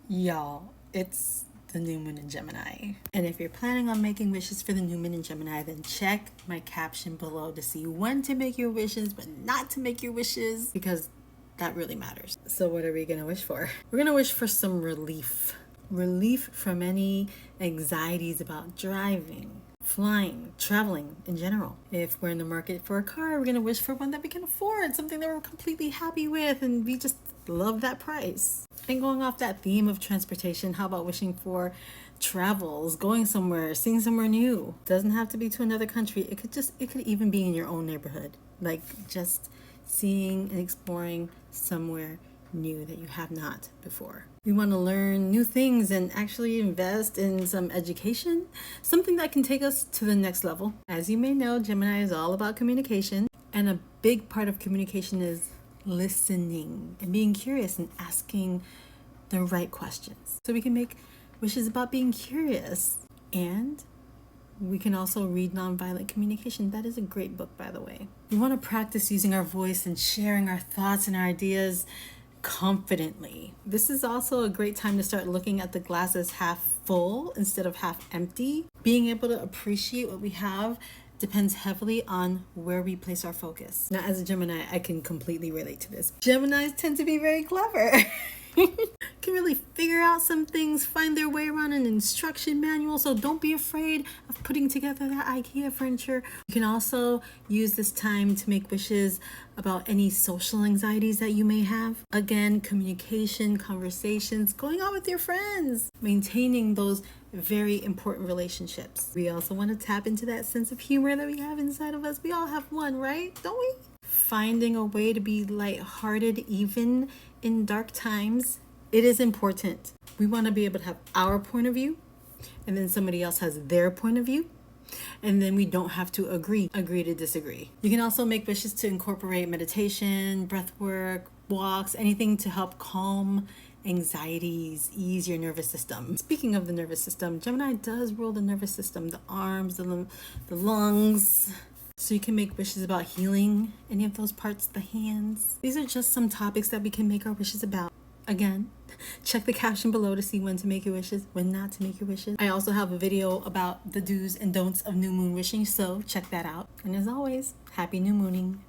Y'all, it's the new moon in Gemini. And if you're planning on making wishes for the new moon in Gemini, then check my caption below to see when to make your wishes, but not to make your wishes, because that really matters. So what are we gonna wish for? We're gonna wish for some relief. Relief from any anxieties about driving, flying, traveling in general. If we're in the market for a car, we're gonna wish for one that we can afford, something that we're completely happy with and we just love that price. And going off that theme of transportation, how about wishing for travels, going somewhere, seeing somewhere new? Doesn't have to be to another country. It could even be in your own neighborhood. Like just seeing and exploring somewhere new that you have not before. We want to learn new things and actually invest in some education, something that can take us to the next level. As you may know, Gemini is all about communication, and a big part of communication is listening and being curious and asking the right questions. So we can make wishes about being curious, and we can also read Nonviolent Communication. That is a great book, by the way. We want to practice using our voice and sharing our thoughts and our ideas confidently. This is also a great time to start looking at the glass as half full instead of half empty. Being able to appreciate what we have depends heavily on where we place our focus. Now, as a Gemini, I can completely relate to this. Geminis tend to be very clever. Can really figure out some things, find their way around an instruction manual, so don't be afraid of putting together that IKEA furniture. You can also use this time to make wishes about any social anxieties that you may have. Again, communication, conversations, going out with your friends, maintaining those very important relationships. We also want to tap into that sense of humor that we have inside of us. We all have one, right? Don't we? Finding a way to be lighthearted even in dark times. It is important. We want to be able to have our point of view, and then somebody else has their point of view, and then we don't have to agree to disagree. You can also make wishes to incorporate meditation, breath work, walks, anything to help calm anxieties, ease your nervous system. Speaking of the nervous system, Gemini does rule the nervous system, the arms, the lungs. So you can make wishes about healing any of those parts, the hands. These are just some topics that we can make our wishes about. Again, check the caption below to see when to make your wishes, when not to make your wishes. I also have a video about the do's and don'ts of new moon wishing, so check that out. And as always, happy new mooning.